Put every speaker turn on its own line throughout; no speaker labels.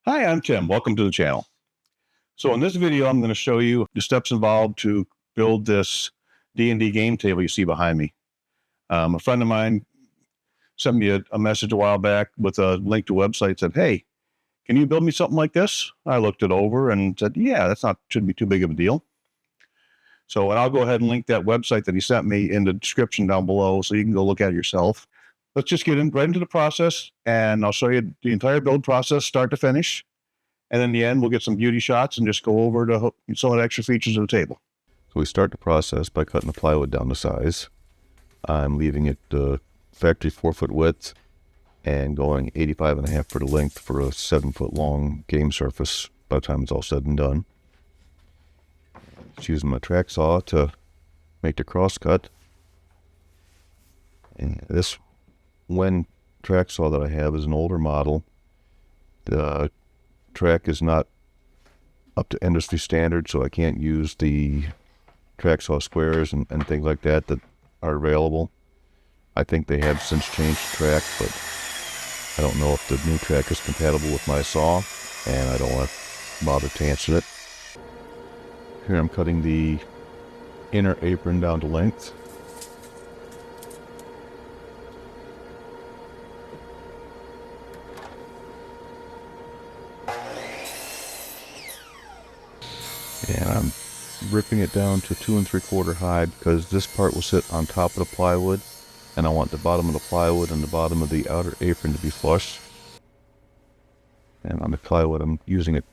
Hi, I'm Tim. Welcome to the channel. So in this video, I'm going to show you the steps involved to build this D&D game table you see behind me. A friend of mine sent me a message a while back with a link to a website, said, hey, can you build me something like this? I looked it over and said, yeah, shouldn't be too big of a deal. So, and I'll go ahead and link that website that he sent me in the description down below so you can go look at it yourself. Let's just get right into the process, and I'll show you the entire build process, start to finish. And in the end, we'll get some beauty shots and just go over to some of the extra features of the table.
So we start the process by cutting the plywood down to size. I'm leaving it factory 4-foot width and going 85.5 for the length for a 7-foot long game surface by the time it's all said and done. Just using my track saw to make the cross cut. And this Wen track saw that I have is an older model. The track is not up to industry standard, so I can't use the track saw squares and things like that are available. I think they have since changed the track, but I don't know if the new track is compatible with my saw, and I don't want to bother to answer it. Here I'm cutting the inner apron down to length. And I'm ripping it down to 2 3/4 high because this part will sit on top of the plywood, and I want the bottom of the plywood and the bottom of the outer apron to be flush. And on the plywood, I'm using a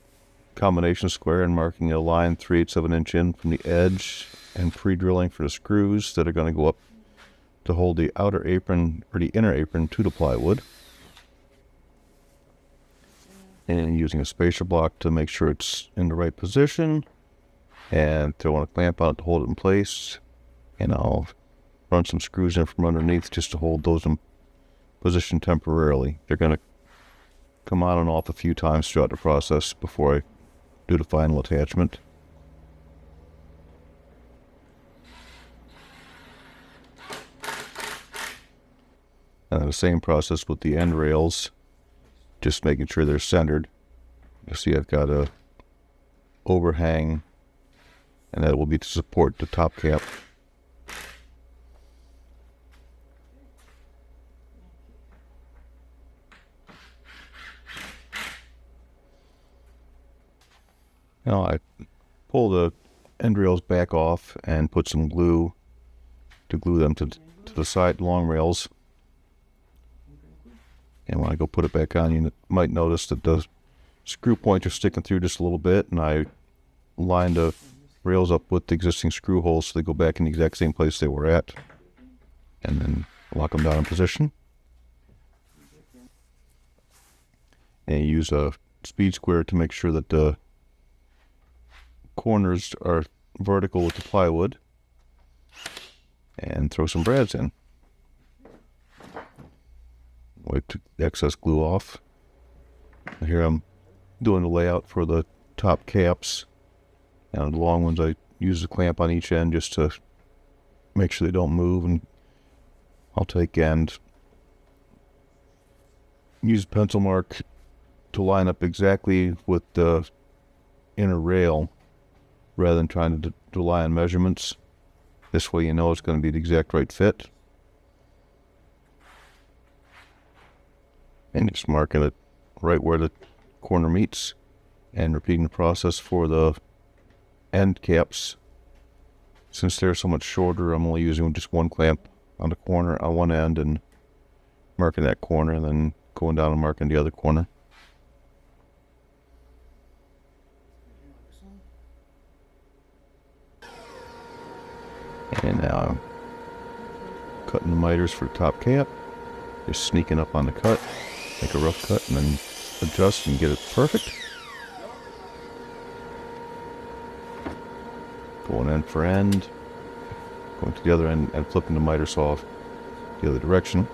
combination square and marking a line 3/8 of an inch in from the edge and pre-drilling for the screws that are going to go up to hold the outer apron or the inner apron to the plywood. And using a spacer block to make sure it's in the right position, and throwing a clamp on it to hold it in place, and I'll run some screws in from underneath just to hold those in position temporarily. They're going to come on and off a few times throughout the process before I do the final attachment. And the same process with the end rails, just making sure they're centered. You see I've got a overhang, and that will be to support the top cap. Now I pull the end rails back off and put some glue to glue them to the side long rails. And when I go put it back on, you might notice that the screw points are sticking through just a little bit, and I lined the rails up with the existing screw holes so they go back in the exact same place they were at, and then lock them down in position. And use a speed square to make sure that the corners are vertical with the plywood, and throw some brads in. Wipe the excess glue off. Here I'm doing the layout for the top caps, and the long ones I use a clamp on each end just to make sure they don't move, and I'll take and use pencil mark to line up exactly with the inner rail rather than trying to rely on measurements. This way you know it's going to be the exact right fit. And just marking it right where the corner meets, and repeating the process for the end caps. Since they're so much shorter, I'm only using just one clamp on the corner on one end and marking that corner, and then going down and marking the other corner. And now I'm cutting the miters for the top cap, just sneaking up on the cut, make a rough cut, and then adjust and get it perfect. Going end for end, going to the other end and flipping the miter saw the other direction,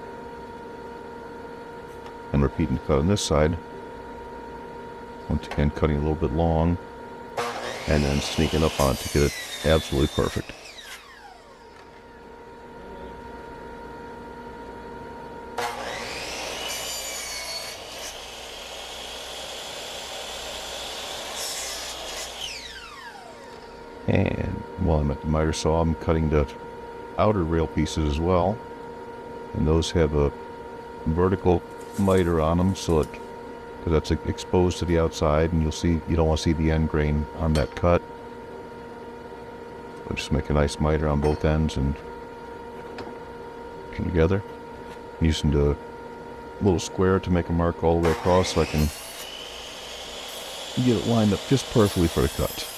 and repeating the cut on this side. Once again, cutting a little bit long, and then sneaking up on it to get it absolutely perfect. And while I'm at the miter saw, I'm cutting the outer rail pieces as well. And those have a vertical miter on them, so that because that's exposed to the outside, and you don't want to see the end grain on that cut. So just make a nice miter on both ends and come together. Using the little square to make a mark all the way across so I can get it lined up just perfectly for the cut.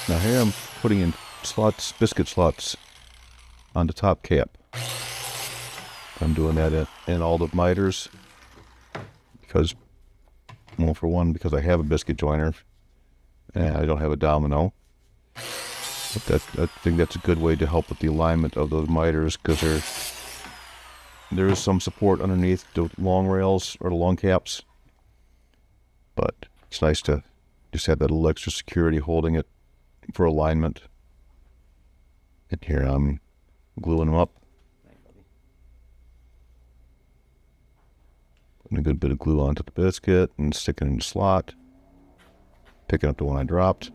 Now here I'm putting in slots, biscuit slots on the top cap. I'm doing that in all the miters because, well, for one, because I have a biscuit joiner and I don't have a domino. But I think that's a good way to help with the alignment of those miters, because there is some support underneath the long rails or the long caps. But it's nice to just have that little extra security holding it for alignment. And here I'm gluing them up. Putting a good bit of glue onto the biscuit and sticking it in the slot. Picking up the one I dropped.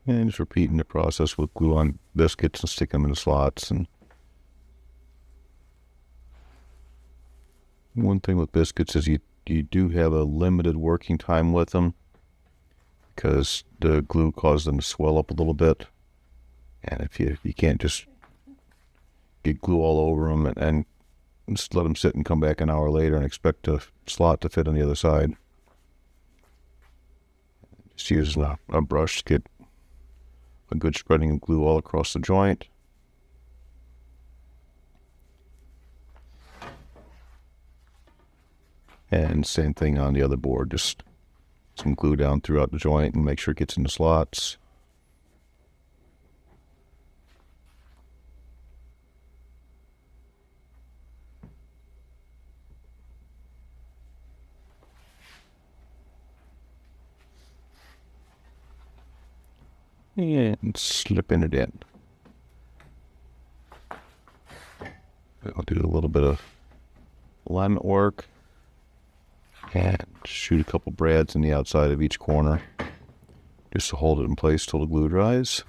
And just repeating the process with glue on biscuits and stick them in the slots. And one thing with biscuits is you do have a limited working time with them, because the glue causes them to swell up a little bit. And if you can't just get glue all over them and just let them sit and come back an hour later and expect the slot to fit on the other side. Just using a brush to get a good spreading of glue all across the joint. And same thing on the other board, just some glue down throughout the joint and make sure it gets in the slots. And slipping it in. I'll do a little bit of alignment work and shoot a couple brads in the outside of each corner just to hold it in place till the glue dries.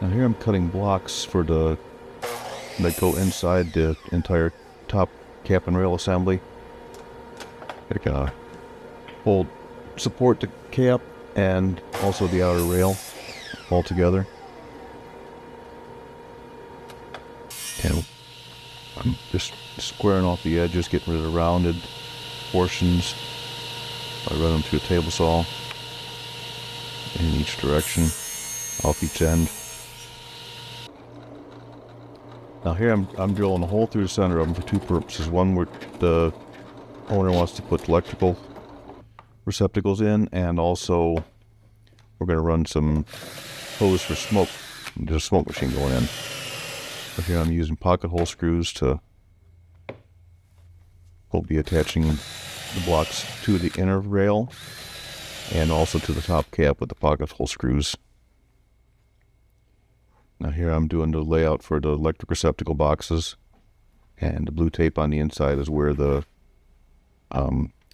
Now here I'm cutting blocks for that go inside the entire top cap and rail assembly. They're gonna support the cap and also the outer rail all together. And I'm just squaring off the edges, getting rid of the rounded portions. I run them through a table saw in each direction, off each end. Now here I'm drilling a hole through the center of them for two purposes. One, where the owner wants to put electrical receptacles in, and also we're going to run some hose for smoke. There's a smoke machine going in. So here I'm using pocket hole screws to we'll be attaching the blocks to the inner rail and also to the top cap with the pocket hole screws. Now here I'm doing the layout for the electric receptacle boxes, and the blue tape on the inside is where the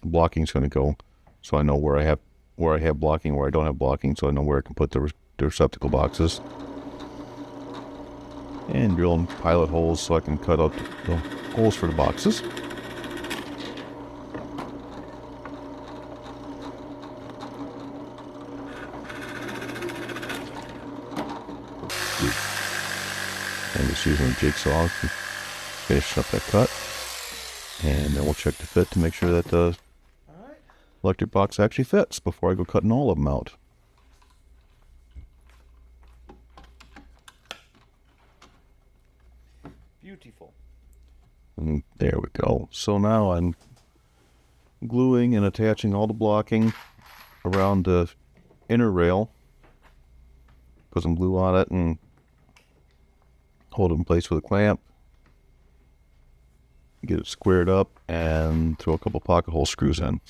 blocking is going to go. So I know where I have blocking, where I don't have blocking, so I know where I can put the receptacle boxes. And drilling pilot holes so I can cut out the holes for the boxes. And just using a jigsaw to finish up that cut. And then we'll check the fit to make sure that the electric box actually fits before I go cutting all of them out.
Beautiful.
And there we go. So now I'm gluing and attaching all the blocking around the inner rail. Put some glue on it and hold it in place with a clamp. Get it squared up and throw a couple pocket hole screws in.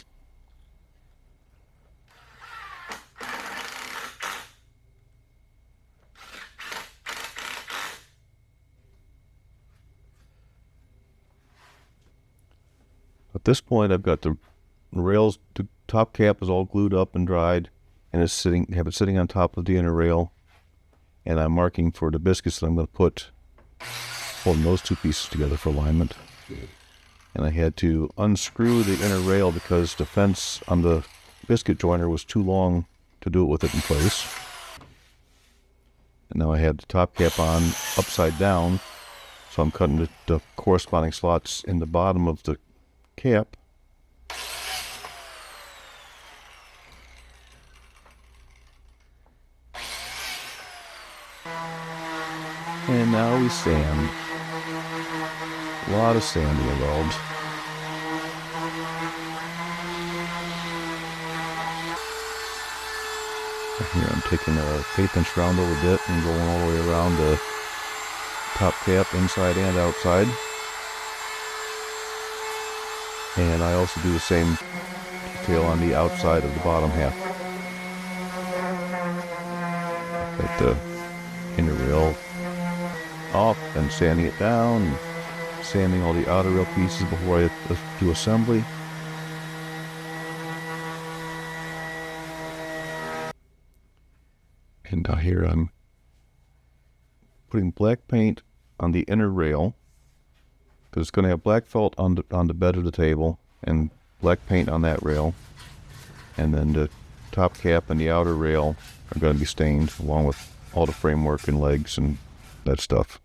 At this point, I've got the rails, the top cap is all glued up and dried, and have it sitting on top of the inner rail. And I'm marking for the biscuits that I'm going to put, holding those two pieces together for alignment. And I had to unscrew the inner rail because the fence on the biscuit joiner was too long to do it with it in place. And now I had the top cap on upside down, so I'm cutting the corresponding slots in the bottom of the cap. And now we sand. A lot of sanding involved. Here I'm taking a eighth-inch round over bit and going all the way around the top cap, inside and outside. And I also do the same detail on the outside of the bottom half. Get the inner rail off and sanding it down, and sanding all the outer rail pieces before I do assembly. And here I'm putting black paint on the inner rail, because it's going to have black felt on the bed of the table and black paint on that rail. And then the top cap and the outer rail are going to be stained along with all the framework and legs and that stuff.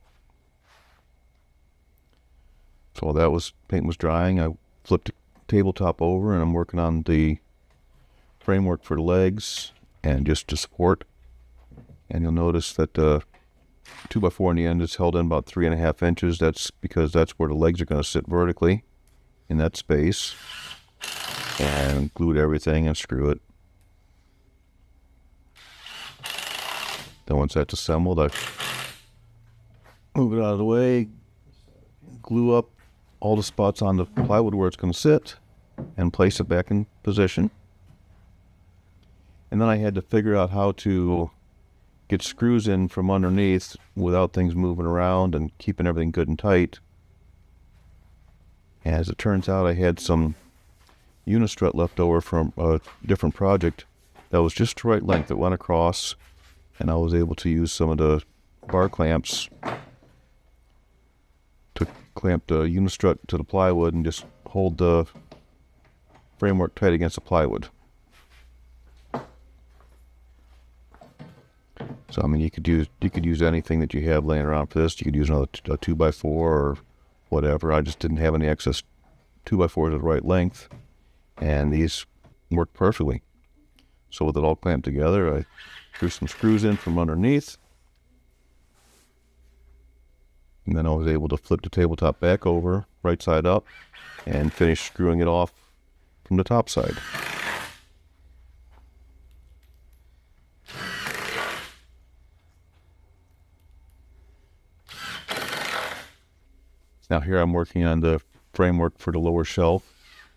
So while that paint was drying, I flipped the tabletop over and I'm working on the framework for the legs and just to support. And you'll notice that the 2x4 in the end is held in about 3.5 inches. That's because that's where the legs are going to sit vertically in that space. And glued everything and screw it. Then once that's assembled, I move it out of the way, glue up all the spots on the plywood where it's going to sit, and place it back in position. And then I had to figure out how to get screws in from underneath without things moving around and keeping everything good and tight. As it turns out, I had some unistrut left over from a different project that was just the right length that went across, and I was able to use some of the bar clamps to clamp the unistrut to the plywood and just hold the framework tight against the plywood. So I mean, you could use anything that you have laying around for this. You could use another a 2x4 or whatever. I just didn't have any excess 2x4s of the right length, and these worked perfectly. So with it all clamped together, I threw some screws in from underneath, and then I was able to flip the tabletop back over, right side up, and finish screwing it off from the top side. Now here I'm working on the framework for the lower shelf.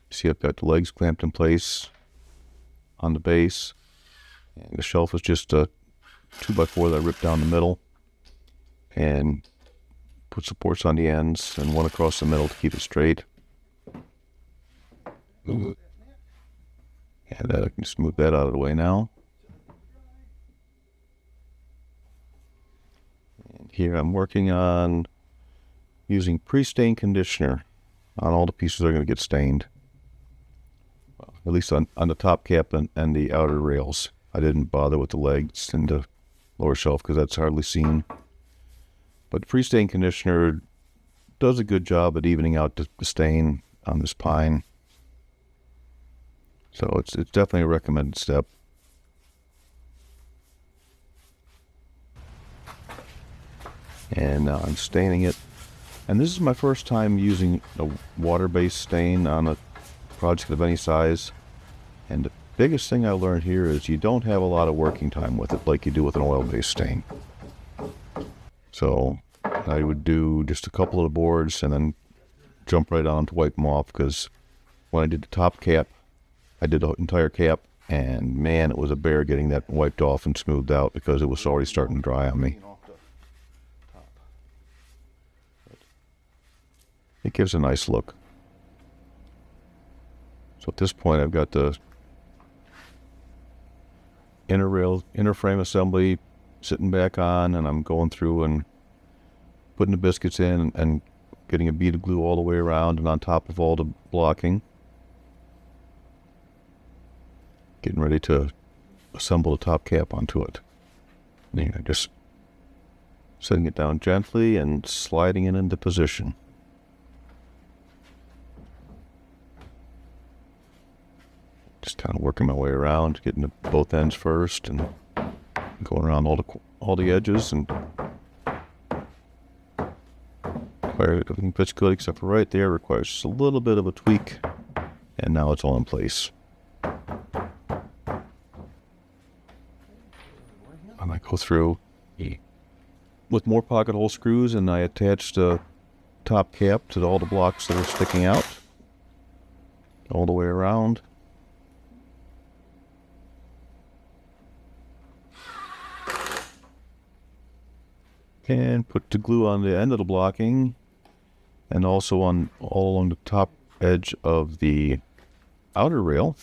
See, I've got the legs clamped in place on the base. And the shelf is just a 2x4 that I ripped down the middle and put supports on the ends and one across the middle to keep it straight. And I can just move that out of the way now. And here I'm working on using pre-stain conditioner on all the pieces that are going to get stained. Well, at least on the top cap and the outer rails. I didn't bother with the legs and the lower shelf because that's hardly seen. But pre-stain conditioner does a good job at evening out the stain on this pine. So it's definitely a recommended step. And now I'm staining it And this is my first time using a water-based stain on a project of any size. And the biggest thing I learned here is you don't have a lot of working time with it like you do with an oil-based stain. So I would do just a couple of the boards and then jump right on to wipe them off, because when I did the top cap, I did the entire cap, and man, it was a bear getting that wiped off and smoothed out because it was already starting to dry on me. It gives a nice look. So at this point, I've got the inner frame assembly sitting back on, and I'm going through and putting the biscuits in and getting a bead of glue all the way around and on top of all the blocking. Getting ready to assemble the top cap onto it. And just setting it down gently and sliding it into position. Just kind of working my way around, getting to both ends first and going around all the edges, and everything fits good except for right there. Requires just a little bit of a tweak, and now it's all in place. And I go through with more pocket hole screws, and I attach the top cap to all the blocks that are sticking out all the way around. And put the glue on the end of the blocking, and also on all along the top edge of the outer rail.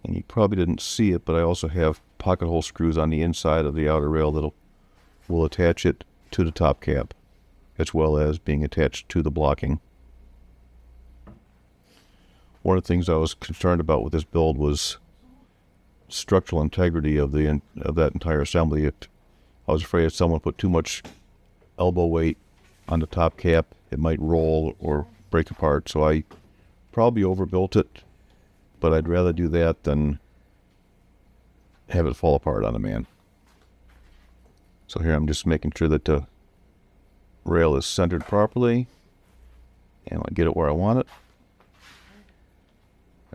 And you probably didn't see it, but I also have pocket hole screws on the inside of the outer rail that will attach it to the top cap, as well as being attached to the blocking. One of the things I was concerned about with this build was structural integrity of that entire assembly. I was afraid if someone put too much elbow weight on the top cap, it might roll or break apart. So I probably overbuilt it, but I'd rather do that than have it fall apart on a man. So here I'm just making sure that the rail is centered properly, and I get it where I want it.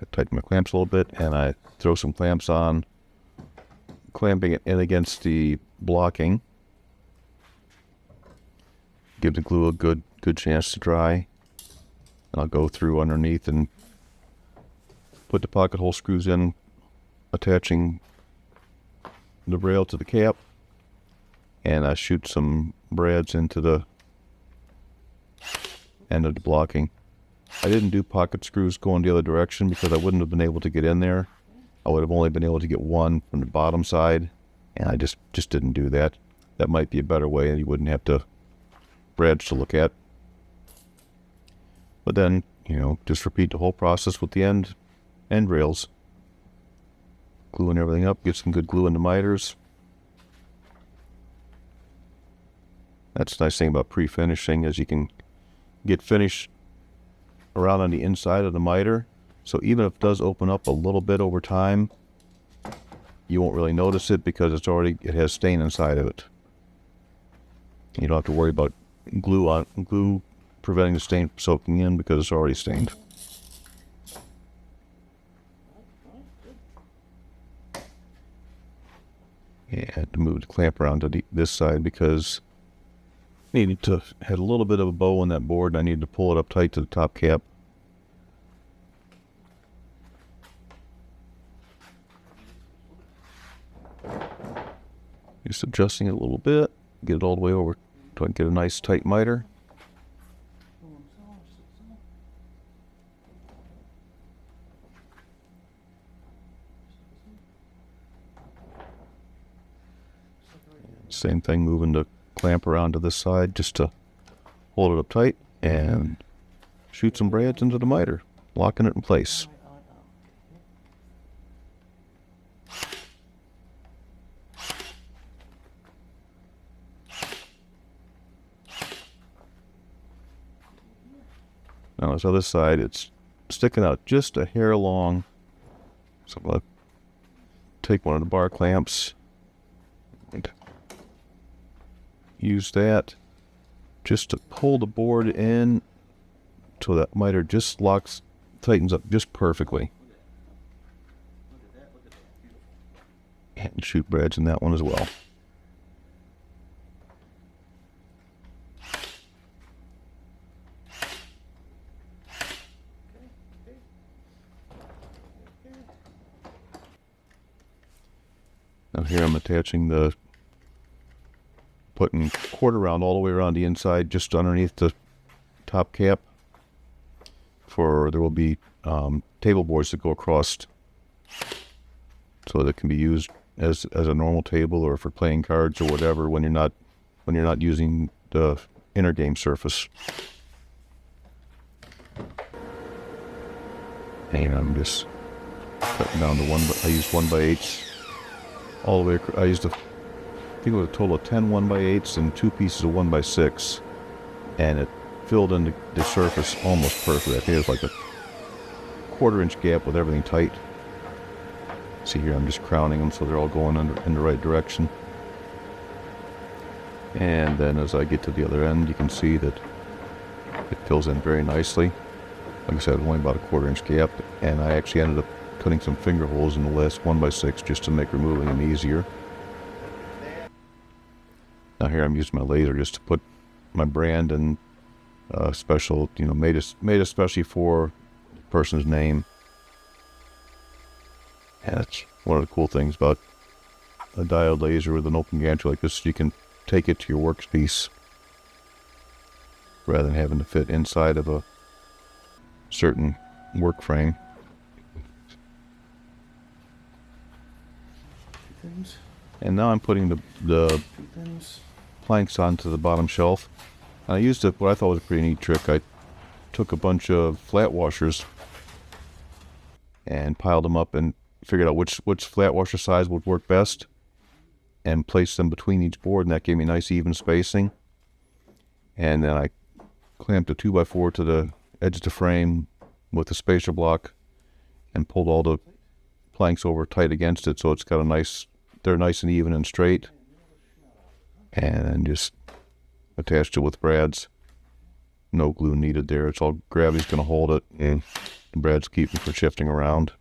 I tighten my clamps a little bit, and I throw some clamps on, clamping it in against the blocking. Give the glue a good chance to dry. And I'll go through underneath and put the pocket hole screws in, attaching the rail to the cap, and I shoot some brads into the end of the blocking. I didn't do pocket screws going the other direction because I wouldn't have been able to get in there. I would have only been able to get one from the bottom side, and I just didn't do that. That might be a better way, and you wouldn't have to brads to look at. But then, just repeat the whole process with the end rails. Gluing everything up, get some good glue in the miters. That's the nice thing about pre-finishing, is you can get finish around on the inside of the miter. So even if it does open up a little bit over time, you won't really notice it because it has stain inside of it. You don't have to worry about glue preventing the stain from soaking in because it's already stained. And to move the clamp around to this side because I needed to had a little bit of a bow on that board, and I needed to pull it up tight to the top cap. Just adjusting it a little bit, get it all the way over so I can get a nice tight miter. Same thing, moving the clamp around to this side just to hold it up tight and shoot some brads into the miter, locking it in place. Now this other side, it's sticking out just a hair long. So I'm going to take one of the bar clamps and use that just to pull the board in so that miter just tightens up just perfectly. And shoot brads in that one as well. Now here I'm attaching putting quarter round all the way around the inside, just underneath the top cap. There will be table boards that go across, so that can be used as a normal table or for playing cards or whatever when you're not using the inner game surface. And I'm just cutting down to I used 1x8 all the way. I think it was a total of 10 1x8s and 2 pieces of 1x6, and it filled in the surface almost perfectly. I think it was like a 1/4 inch gap with everything tight. See here, I'm just crowning them so they're all going in the right direction. And then as I get to the other end, you can see that it fills in very nicely. Like I said, only about a 1/4 inch gap, and I actually ended up cutting some finger holes in the last 1x6 just to make removing them easier. Now here I'm using my laser just to put my brand and special, made especially for the person's name. And that's one of the cool things about a diode laser with an open gantry like this. You can take it to your workpiece rather than having to fit inside of a certain work frame. And now I'm putting the planks onto the bottom shelf. And I used what I thought was a pretty neat trick. I took a bunch of flat washers and piled them up and figured out which flat washer size would work best and placed them between each board, and that gave me nice even spacing. And then I clamped a 2x4 to the edge of the frame with a spacer block and pulled all the planks over tight against it, so it's got they're nice and even and straight. And then just attached it with brads. No glue needed there. It's all gravity's going to hold it, and the brads keep it from shifting around.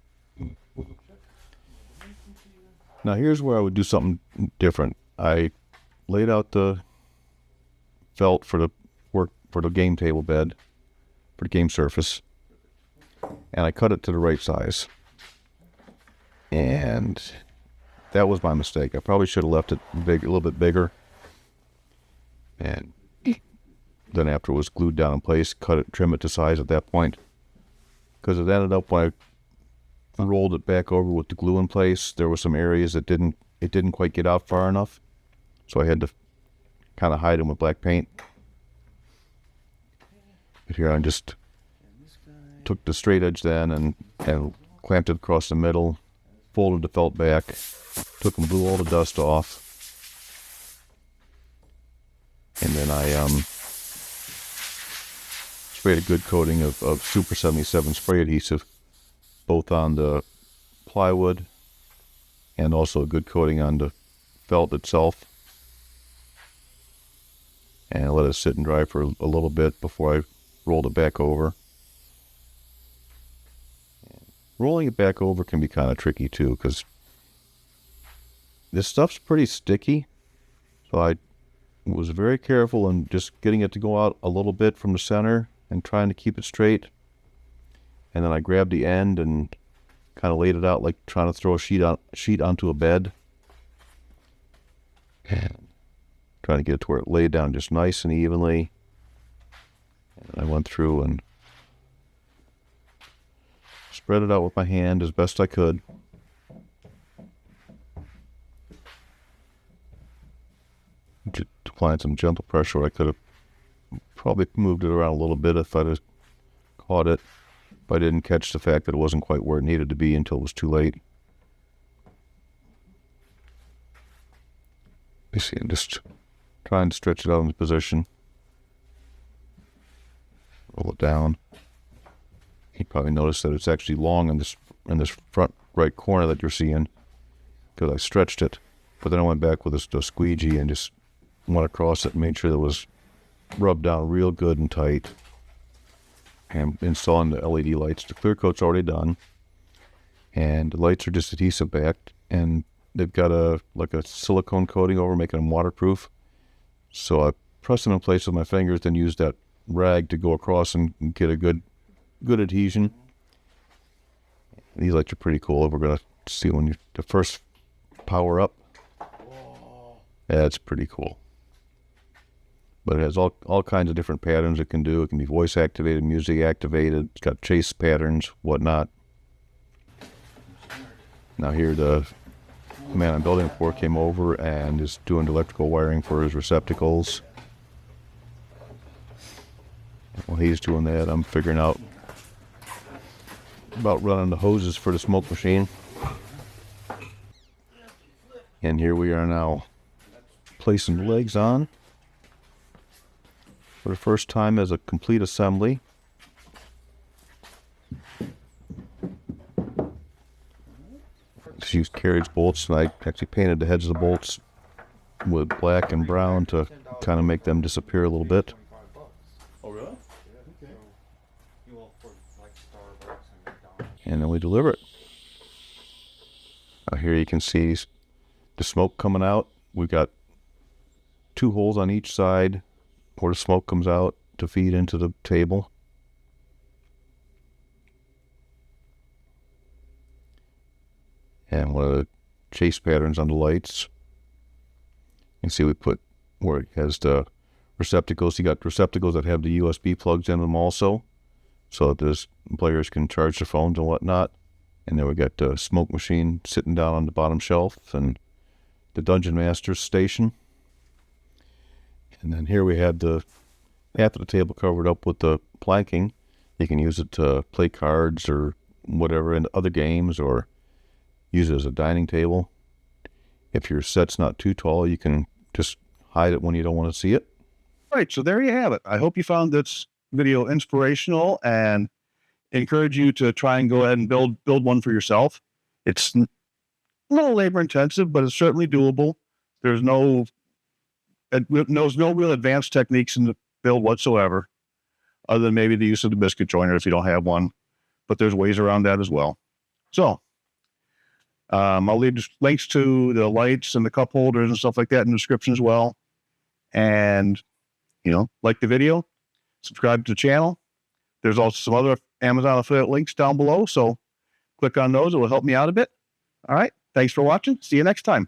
Now here's where I would do something different. I laid out the felt for the game table bed, for the game surface, and I cut it to the right size. And that was my mistake. I probably should have left it a little bit bigger. And then after it was glued down in place, trim it to size at that point. Because it ended up, when I rolled it back over with the glue in place, there were some areas that it didn't quite get out far enough. So I had to kind of hide them with black paint. But here I just took the straight edge then and clamped it across the middle, folded the felt back, took and blew all the dust off. And then I sprayed a good coating of Super 77 spray adhesive, both on the plywood and also a good coating on the felt itself. And I let it sit and dry for a little bit before I rolled it back over. Rolling it back over can be kind of tricky too, because this stuff's pretty sticky. So I was very careful in just getting it to go out a little bit from the center and trying to keep it straight. And then I grabbed the end and kind of laid it out like trying to throw a sheet onto a bed. And trying to get it to where it laid down just nice and evenly. And I went through and spread it out with my hand as best I could. Just applying some gentle pressure. I could have probably moved it around a little bit if I'd have caught it, but I didn't catch the fact that it wasn't quite where it needed to be until it was too late. You see, I'm just trying to stretch it out into position. Roll it down. You probably noticed that it's actually long in this front right corner that you're seeing, because I stretched it. But then I went back with a squeegee and just went across it and made sure there was rubbed down real good and tight. And installing the LED lights. The clear coat's already done. And the lights are just adhesive backed. And they've got a silicone coating over, making them waterproof. So I press them in place with my fingers, then use that rag to go across and get a good adhesion. These lights are pretty cool. We're going to see when the first power up. That's pretty cool. But it has all kinds of different patterns it can do. It can be voice activated, music activated. It's got chase patterns, whatnot. Now here the man I'm building it for came over and is doing electrical wiring for his receptacles. While he's doing that, I'm figuring out about running the hoses for the smoke machine. And here we are now placing the legs on for the first time as a complete assembly. Just used carriage bolts, and I actually painted the heads of the bolts with black and brown to kind of make them disappear a little bit.
Oh, really?
And then we deliver it. Now here you can see the smoke coming out. We've got 2 holes on each side where the smoke comes out to feed into the table. And one of the chase patterns on the lights. You can see we put where it has the receptacles. You got receptacles that have the USB plugs in them also, so that the players can charge their phones and whatnot. And then we got the smoke machine sitting down on the bottom shelf and the Dungeon Master's station. And then here we had half of the table covered up with the planking. You can use it to play cards or whatever in other games, or use it as a dining table. If your set's not too tall, you can just hide it when you don't want to see it.
All right, so there you have it. I hope you found this video inspirational and encourage you to try and go ahead and build one for yourself. It's a little labor intensive, but it's certainly doable. There's no real advanced techniques in the build whatsoever, other than maybe the use of the biscuit joiner if you don't have one. But there's ways around that as well. So I'll leave links to the lights and the cup holders and stuff like that in the description as well. And, like the video, subscribe to the channel. There's also some other Amazon affiliate links down below, so click on those. It will help me out a bit. All right. Thanks for watching. See you next time.